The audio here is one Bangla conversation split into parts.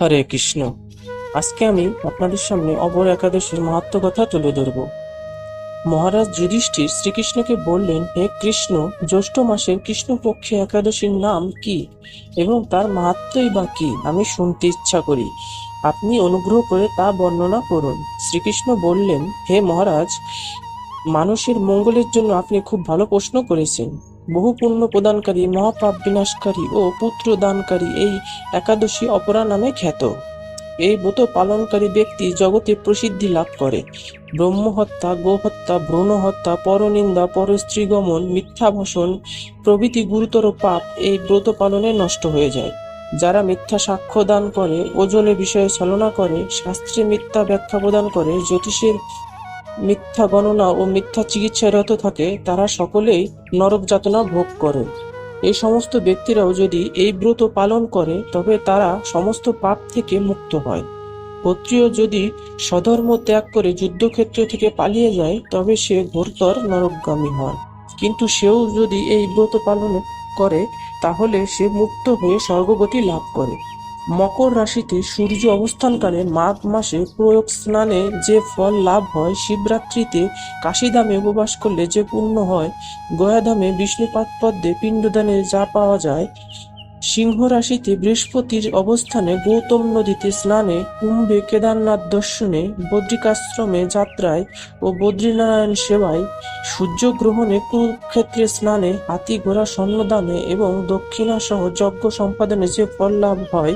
হরে কৃষ্ণ। আজকে আমি আপনাদের সামনে অপর একাদশীর মাহাত্ম্য কথা তুলে ধরব। মহারাজ যুধিষ্ঠির শ্রীকৃষ্ণকে বললেন, হে কৃষ্ণ, জ্যৈষ্ঠ মাসের কৃষ্ণপক্ষে একাদশীর নাম কি এবং তার মাহাত্ম্যই বা কি আমি শুনতে ইচ্ছা করি। আপনি অনুগ্রহ করে তা বর্ণনা করুন। শ্রীকৃষ্ণ বললেন, হে মহারাজ, মানুষের মঙ্গলের জন্য আপনি খুব ভালো প্রশ্ন করেছেন। বহু পুণ্য প্রদানকারী, মহাপাপ বিনাশকারী ও পুত্র দানকারী এই একাদশী অপরা নামে খ্যাত। এই ব্রত পালনকারী ব্যক্তি জগতে প্রসিদ্ধি লাভ করে। ব্রহ্মহত্যা, গোহত্যা, ভ্রূণ হত্যা, পরনিন্দা, পরস্ত্রীগমন, মিথ্যা ভাষণ প্রভৃতি গুরুতর পাপ এই ব্রত পালনে নষ্ট হয়ে যায়। যারা মিথ্যা সাক্ষ্য দান করে, ওজনে বিষয়ে ছলনা করে, শাস্ত্রে মিথ্যা ব্যাখ্যা প্রদান করে, জ্যোতিষের মিথ্যা গণনা ও মিথ্যা চিকিৎসায় রত থাকে, তারা সকলেই নরক যাতনা ভোগ করে। এই সমস্ত ব্যক্তিরাও যদি এই ব্রত পালন করে তবে তারা সমস্ত পাপ থেকে মুক্ত হয়। ক্ষত্রিয় যদি স্বধর্ম ত্যাগ করে যুদ্ধক্ষেত্র থেকে পালিয়ে যায় তবে সে ঘোরতর নরকগামী হয়। কিন্তু সেও যদি এই ব্রত পালন করে তাহলে সে মুক্ত হয়ে স্বর্গগতি লাভ করে। মকর রাশিতে সূর্য অবস্থানকালে মাঘ মাসে প্রয়োগ স্নানে যে ফল লাভ হয়, শিবরাত্রিতে কাশীধামে উপবাস করলে যে পুণ্য হয়, গয়াধামে বিষ্ণুপাদ পদ্মে পিণ্ডদানে যা পাওয়া যায়, সিংহ রাশিতে বৃহস্পতির অবস্থানে গৌতম নদীতে স্নানে, কুম্ভে কেদারনাথ দর্শনে, বদ্রিকাশ্রমে যাত্রায় ও বদ্রীনারায়ণ সেবায়, সূর্যগ্রহণে কুরুক্ষেত্রে স্নানে, হাতি ঘোড়া স্বর্ণদানে এবং দক্ষিণা সহ যজ্ঞ সম্পাদনে যে ফল লাভ হয়,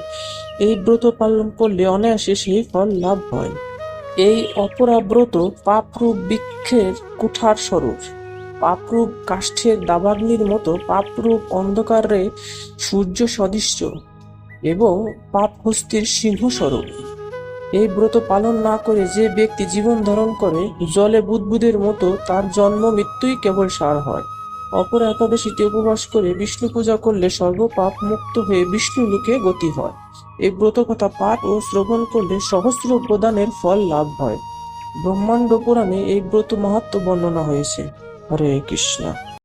এই ব্রত পালন করলে অনায়াসে সেই ফল লাভ হয়। এই অপরাব্রত পাপরূপ বৃক্ষের কুঠার স্বরূপ, পাপরূপ কাষ্ঠের দাবাগ্নির মতো, পাপরূপ অন্ধকারে সূর্য সদৃশ্য এবং পাপহস্তির সিংহ স্বরূপ। এই ব্রত পালন না করে যে ব্যক্তি জীবন ধারণ করে, জলে বুদ্বুদের মতো, তার জন্ম মৃত্যুই কেবল সার হয়। অপর একাদশীতে উপবাস করে বিষ্ণু পূজা করলে সর্বপাপ মুক্ত হয়ে বিষ্ণু লোকে গতি হয়। এই ব্রত কথা পাঠ ও শ্রবণ করলে সহস্র প্রদানের ফল লাভ হয়। ব্রহ্মাণ্ড পুরাণে এই ব্রত মাহাত্ম্য বর্ণনা হয়েছে। হরে কৃষ্ণ।